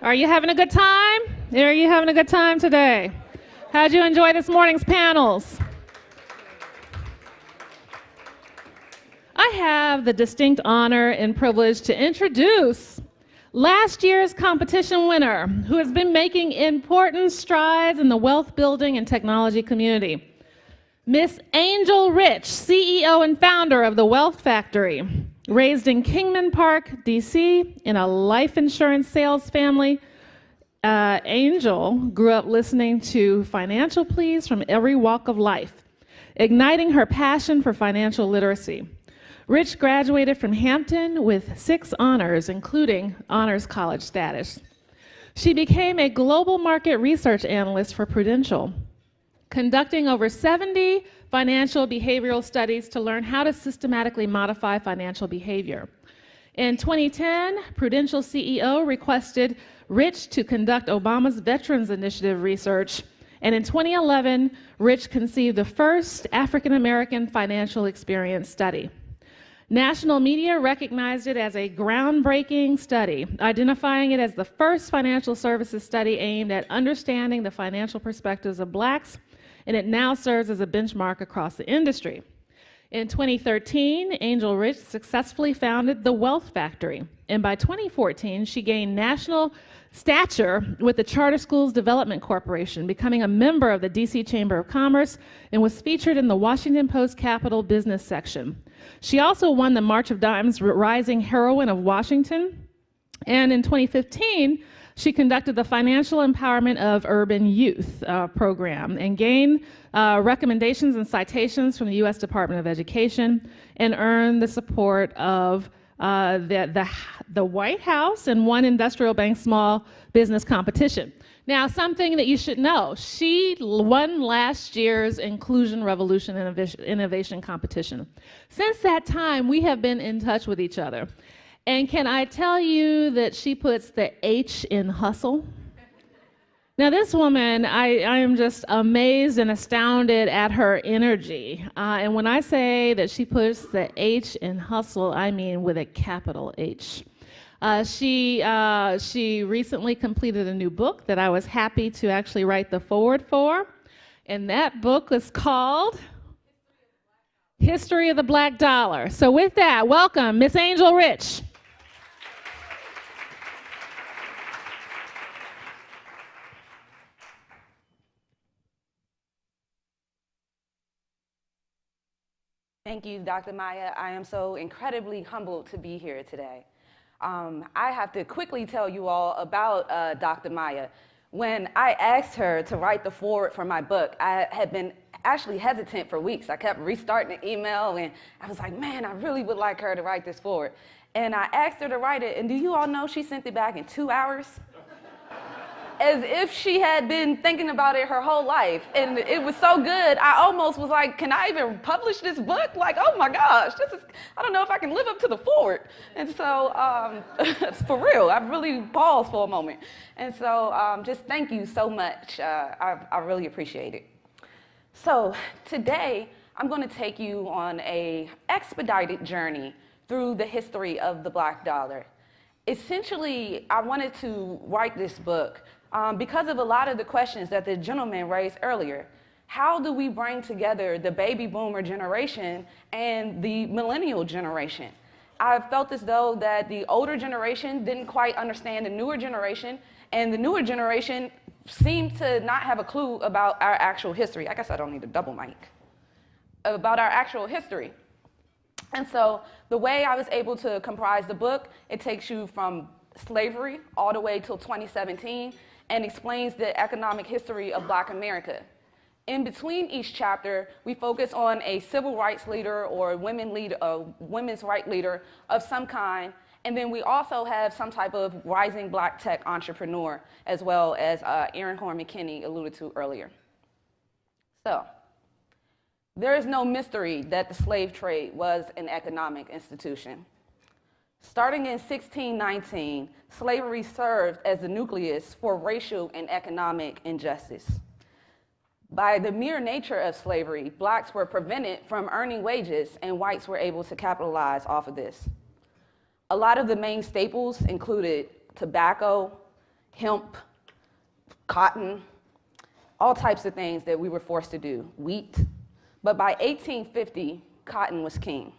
Are you having a good time? Are you having a good time today? How'd you enjoy this morning's panels? I have the distinct honor and privilege to introduce last year's competition winner, who has been making important strides in the wealth building and technology community. Miss Angel Rich, CEO and founder of the Wealth Factory. Raised in Kingman Park, D.C., in a life insurance sales family, Angel grew up listening to financial pleas from every walk of life, igniting her passion for financial literacy. Rich graduated from Hampton with 6 honors, including honors college status. She became a global market research analyst for Prudential, conducting over 70 financial behavioral studies to learn how to systematically modify financial behavior. In 2010, Prudential CEO requested Rich to conduct Obama's Veterans Initiative research, and in 2011, Rich conceived the first African-American financial experience study. National media recognized it as a groundbreaking study, identifying it as the first financial services study aimed at understanding the financial perspectives of Blacks, and it now serves as a benchmark across the industry. In 2013, Angel Rich successfully founded the Wealth Factory, and by 2014, she gained national stature with the Charter Schools Development Corporation, becoming a member of the DC Chamber of Commerce and was featured in the Washington Post Capital Business section. She also won the March of Dimes Rising Heroine of Washington, and in 2015, she conducted the Financial Empowerment of Urban Youth program and gained recommendations and citations from the U.S. Department of Education and earned the support of the White House and won Industrial Bank Small Business Competition. Now, something that you should know, she won last year's Inclusion Revolution Innovation Competition. Since that time, we have been in touch with each other. And can I tell you that she puts the H in hustle? Now, this woman, I am just amazed and astounded at her energy. And when I say that she puts the H in hustle, I mean with a capital H. She recently completed a new book that I was happy to actually write the foreword for. And that book is called History of the Black Dollar. So with that, welcome, Miss Angel Rich. Thank you, Dr. Maya. I am so incredibly humbled to be here today. I have to quickly tell you all about Dr. Maya. When I asked her to write the foreword for my book, I had been actually hesitant for weeks. I kept restarting the email, and I was like, man, I really would like her to write this foreword. And I asked her to write it, and do you all know she sent it back in 2 hours? As if she had been thinking about it her whole life. And it was so good, I almost was like, can I even publish this book? Like, oh my gosh, I don't know if I can live up to the foreword. And so, for real, I really paused for a moment. And so, just thank you so much. I really appreciate it. So, today, I'm going to take you on an expedited journey through the history of the Black dollar. Essentially, I wanted to write this book because of a lot of the questions that the gentleman raised earlier. How do we bring together the baby boomer generation and the millennial generation? I felt as though that the older generation didn't quite understand the newer generation, and the newer generation seemed to not have a clue about our actual history. I guess I don't need a double mic. About our actual history. And so the way I was able to comprise the book, it takes you from slavery all the way till 2017 and explains the economic history of Black America. In between each chapter, we focus on a civil rights leader or women's right leader of some kind, and then we also have some type of rising Black tech entrepreneur, as well as Aaron Horn McKinney alluded to earlier. So, there is no mystery that the slave trade was an economic institution. Starting in 1619, slavery served as the nucleus for racial and economic injustice. By the mere nature of slavery, Blacks were prevented from earning wages, and whites were able to capitalize off of this. A lot of the main staples included tobacco, hemp, cotton, all types of things that we were forced to do, wheat. But by 1850, cotton was king.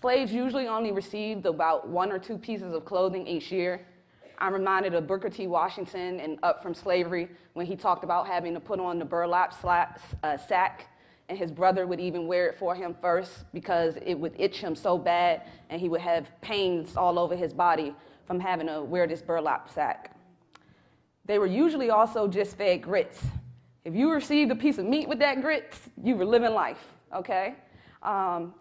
Slaves usually only received about 1 or 2 pieces of clothing each year. I'm reminded of Booker T. Washington in Up From Slavery when he talked about having to put on the burlap sack, and his brother would even wear it for him first because it would itch him so bad and he would have pains all over his body from having to wear this burlap sack. They were usually also just fed grits. If you received a piece of meat with that grits, you were living life, okay?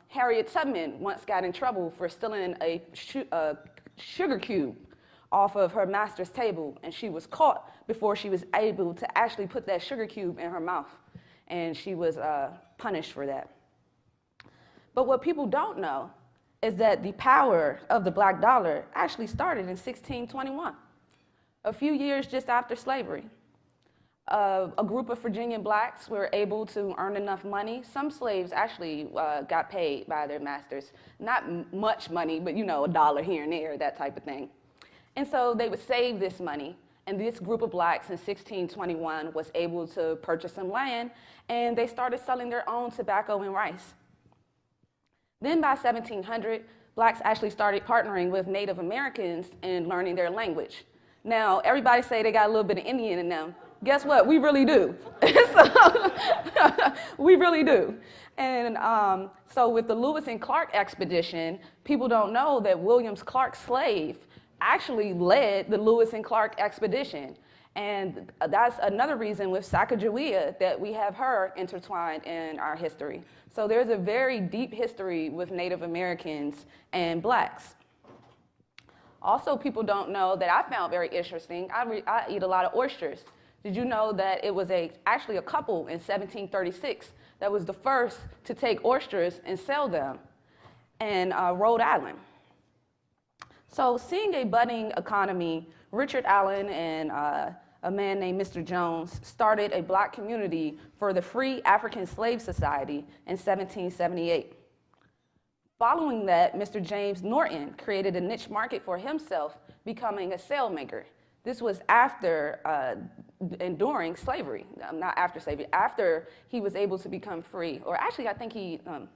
Harriet Tubman once got in trouble for stealing a sugar cube off of her master's table, and she was caught before she was able to actually put that sugar cube in her mouth, and she was punished for that. But what people don't know is that the power of the black dollar actually started in 1621, a few years just after slavery. A group of Virginian blacks were able to earn enough money. Some slaves actually got paid by their masters. Not much money, but you know, $1 here and there, that type of thing. And so they would save this money. And this group of blacks in 1621 was able to purchase some land, and they started selling their own tobacco and rice. Then by 1700, blacks actually started partnering with Native Americans and learning their language. Now, everybody say they got a little bit of Indian in them. Guess what? We really do. We really do. And so with the Lewis and Clark expedition, people don't know that William Clark's slave actually led the Lewis and Clark expedition. And that's another reason with Sacagawea that we have her intertwined in our history. So there's a very deep history with Native Americans and blacks. Also, people don't know that I found very interesting. I eat a lot of oysters. Did you know that it was actually a couple in 1736 that was the first to take oysters and sell them in Rhode Island? So seeing a budding economy, Richard Allen and a man named Mr. Jones started a black community for the Free African Slave Society in 1778. Following that, Mr. James Norton created a niche market for himself, becoming a sailmaker. This was after and during slavery, not after slavery, after he was able to become free. Or actually, I think I'm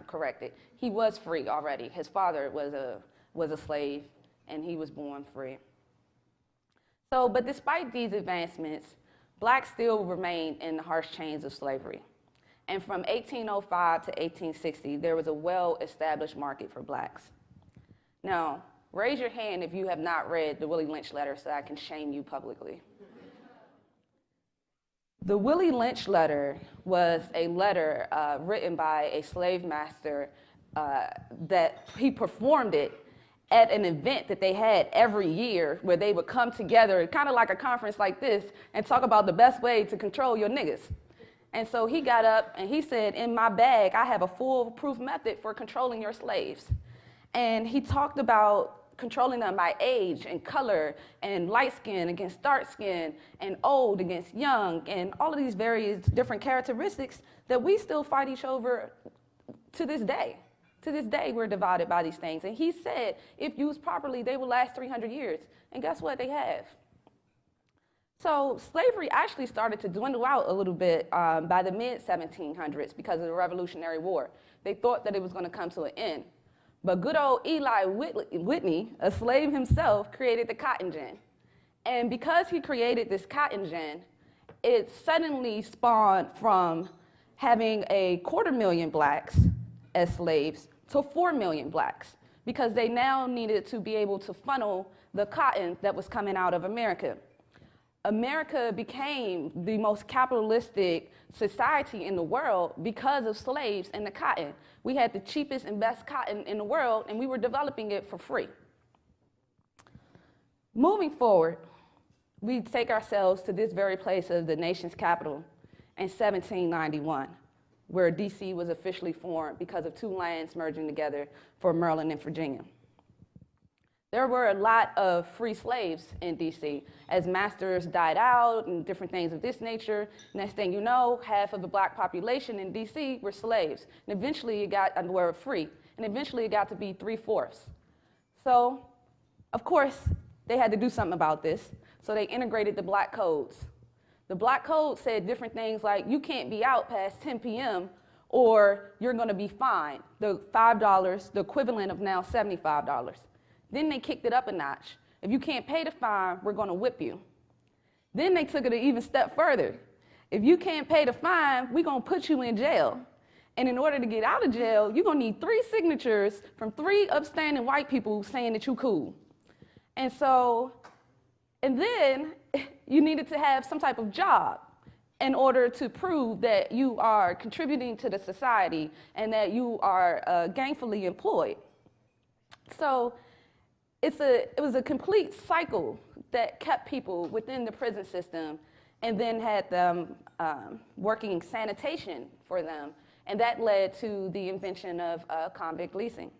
corrected, he was free already. His father was a slave, and he was born free. So, but despite these advancements, blacks still remained in the harsh chains of slavery. And from 1805 to 1860, there was a well-established market for blacks. Now, raise your hand if you have not read the Willie Lynch letter so I can shame you publicly. The Willie Lynch letter was a letter written by a slave master that he performed it at an event that they had every year where they would come together, kind of like a conference like this, and talk about the best way to control your niggas. And so he got up and he said, in my bag, I have a foolproof method for controlling your slaves. And he talked about controlling them by age and color and light skin against dark skin and old against young and all of these various different characteristics that we still fight each over to this day. To this day, we're divided by these things. And he said, if used properly, they will last 300 years. And guess what? They have. So slavery actually started to dwindle out a little bit by the mid-1700s because of the Revolutionary War. They thought that it was going to come to an end. But good old Eli Whitney, a slave himself, created the cotton gin. And because he created this cotton gin, it suddenly spawned from having 250,000 blacks as slaves to 4 million blacks, because they now needed to be able to funnel the cotton that was coming out of America. America became the most capitalistic society in the world because of slaves and the cotton. We had the cheapest and best cotton in the world, and we were developing it for free. Moving forward, we take ourselves to this very place of the nation's capital in 1791, where DC was officially formed because of 2 lands merging together for Maryland and Virginia. There were a lot of free slaves in DC as masters died out and different things of this nature. Next thing you know, half of the black population in DC were slaves. And eventually were free. And eventually it got to be 3/4. So, of course, they had to do something about this. so they integrated the black codes. The black code said different things like you can't be out past 10 p.m. or you're going to be fined, the $5, the equivalent of now $75. Then they kicked it up a notch. If you can't pay the fine, we're going to whip you. Then they took it an even step further. If you can't pay the fine, we're going to put you in jail. And in order to get out of jail, you're going to need 3 signatures from 3 upstanding white people saying that you're cool. And then you needed to have some type of job in order to prove that you are contributing to the society and that you are gainfully employed. So it was a complete cycle that kept people within the prison system and then had them working sanitation for them. And that led to the invention of convict leasing.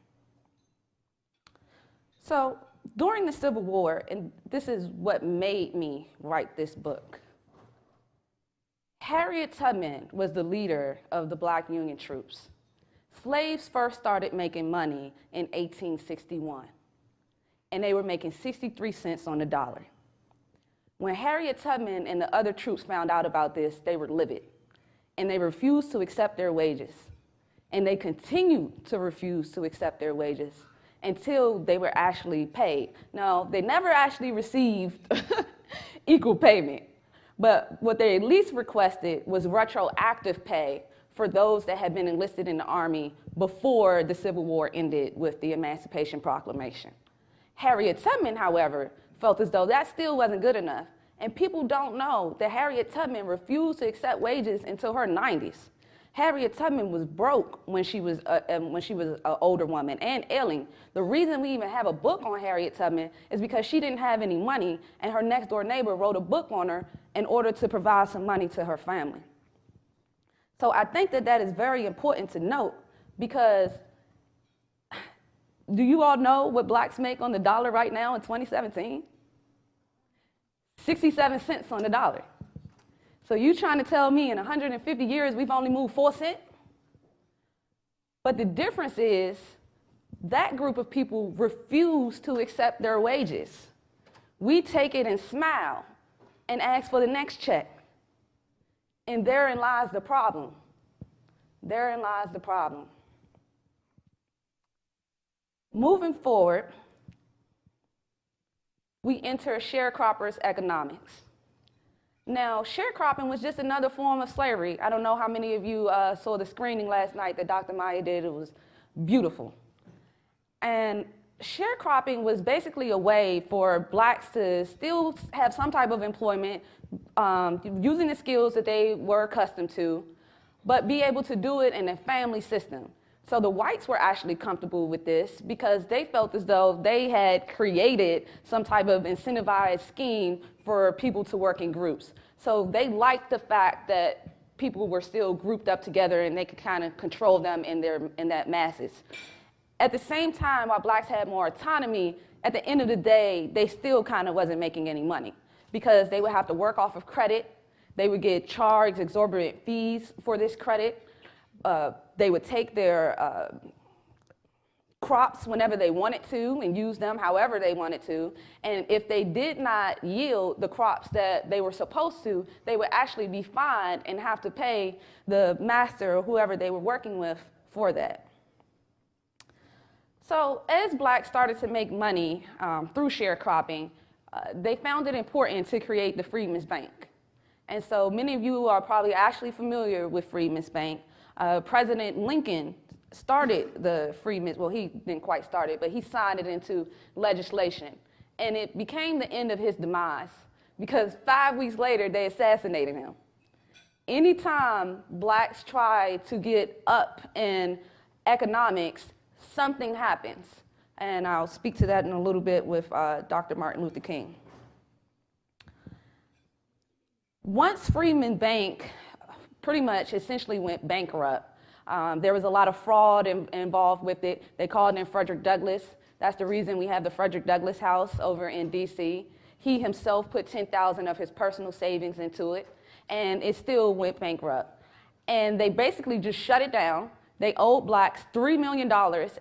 So during the Civil War, and this is what made me write this book, Harriet Tubman was the leader of the Black Union troops. Slaves first started making money in 1861, and they were making 63 cents on the dollar. When Harriet Tubman and the other troops found out about this, they were livid, and they refused to accept their wages. And they continued to refuse to accept their wages until they were actually paid. Now, they never actually received equal payment, but what they at least requested was retroactive pay for those that had been enlisted in the Army before the Civil War ended with the Emancipation Proclamation. Harriet Tubman, however, felt as though that still wasn't good enough. And people don't know that Harriet Tubman refused to accept wages until her 90s. Harriet Tubman was broke when she was an older woman and ailing. The reason we even have a book on Harriet Tubman is because she didn't have any money, and her next door neighbor wrote a book on her in order to provide some money to her family. So I think that that is very important to note, because do you all know what blacks make on the dollar right now in 2017? 67 cents on the dollar. So you trying to tell me in 150 years we've only moved 4 cents? But the difference is that group of people refuse to accept their wages. We take it and smile and ask for the next check. And therein lies the problem. Therein lies the problem. Moving forward, we enter Sharecroppers Economics. Now, sharecropping was just another form of slavery. I don't know how many of you saw the screening last night that Dr. Maya did. It was beautiful. And sharecropping was basically a way for blacks to still have some type of employment, using the skills that they were accustomed to, but be able to do it in a family system. So the whites were actually comfortable with this because they felt as though they had created some type of incentivized scheme for people to work in groups. So they liked the fact that people were still grouped up together and they could kind of control them in that masses. At the same time, while blacks had more autonomy, at the end of the day, they still kind of wasn't making any money because they would have to work off of credit. They would get charged exorbitant fees for this credit. They would take their crops whenever they wanted to and use them however they wanted to. And if they did not yield the crops that they were supposed to, they would actually be fined and have to pay the master or whoever they were working with for that. So as blacks started to make money through sharecropping, they found it important to create the Freedman's Bank. And so many of you are probably actually familiar with Freedman's Bank. President Lincoln started the Freedmen's, well, he didn't quite start it, but he signed it into legislation. And it became the end of his demise because 5 weeks later, they assassinated him. Anytime blacks try to get up in economics, something happens. And I'll speak to that in a little bit with Dr. Martin Luther King. Once Freedman Bank pretty much essentially went bankrupt, there was a lot of fraud involved with it. They called in Frederick Douglass. That's the reason we have the Frederick Douglass House over in DC. He himself put 10,000 of his personal savings into it, and it still went bankrupt. And they basically just shut it down. They owed blacks $3 million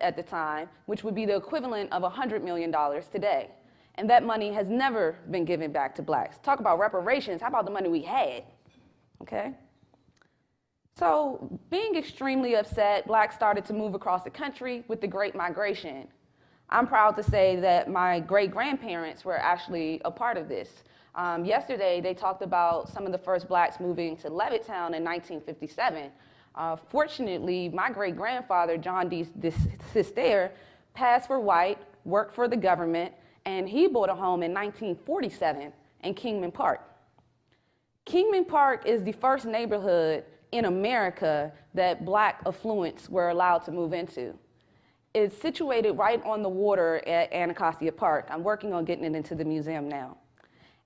at the time, which would be the equivalent of $100 million today. And that money has never been given back to blacks. Talk about reparations, how about the money we had, okay? So being extremely upset, blacks started to move across the country with the Great Migration. I'm proud to say that my great-grandparents were actually a part of this. Yesterday, they talked about some of the first blacks moving to Levittown in 1957. Fortunately, my great-grandfather, John D. Sister, passed for white, worked for the government, and he bought a home in 1947 in Kingman Park. Kingman Park is the first neighborhood in America that black affluents were allowed to move into. It's situated right on the water at Anacostia Park. I'm working on getting it into the museum now.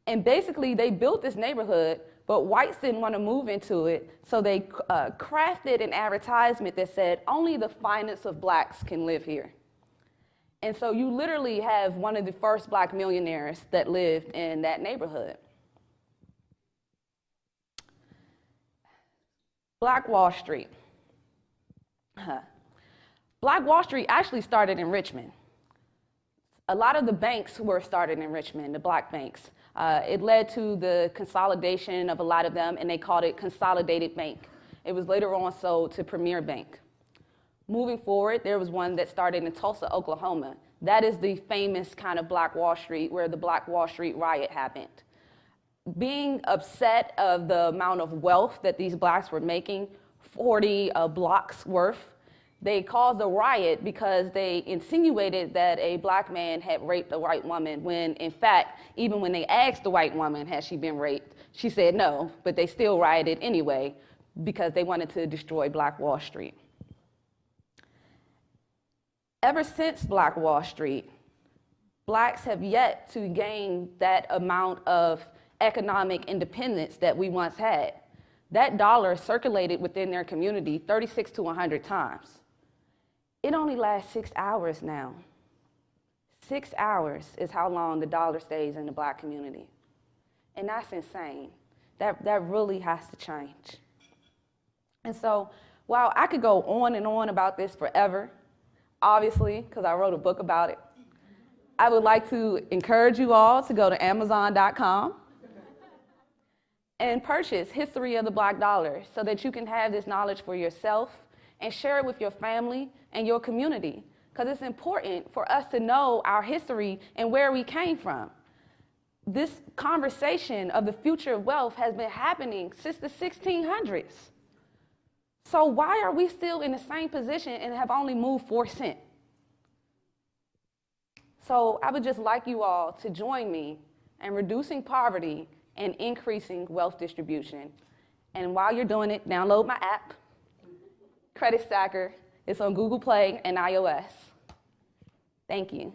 And basically, they built this neighborhood, but whites didn't want to move into it, so they crafted an advertisement that said, only the finest of blacks can live here. And so you literally have one of the first black millionaires that lived in that neighborhood. Black Wall Street. Black Wall Street actually started in Richmond. A lot of the banks were started in Richmond, the black banks. It led to the consolidation of a lot of them, and they called it Consolidated Bank. It was later on sold to Premier Bank. Moving forward, there was one that started in Tulsa, Oklahoma. That is the famous kind of Black Wall Street where the Black Wall Street riot happened. Being upset of the amount of wealth that these blacks were making, 40 blocks worth, they caused a riot because they insinuated that a black man had raped a white woman when, in fact, even when they asked the white woman, had she been raped, she said no, but they still rioted anyway because they wanted to destroy Black Wall Street. Ever since Black Wall Street, blacks have yet to gain that amount of economic independence that we once had. That dollar circulated within their community 36 to 100 times. It only lasts 6 hours now. 6 hours is how long the dollar stays in the black community. And that's insane. That really has to change. And so while I could go on and on about this forever, obviously, because I wrote a book about it, I would like to encourage you all to go to Amazon.com and purchase History of the Black Dollar so that you can have this knowledge for yourself and share it with your family and your community, because it's important for us to know our history and where we came from. This conversation of the future of wealth has been happening since the 1600s. So why are we still in the same position and have only moved 4 cents? So I would just like you all to join me in reducing poverty and increasing wealth distribution. And while you're doing it, download my app, Credit Stacker. It's on Google Play and iOS. Thank you.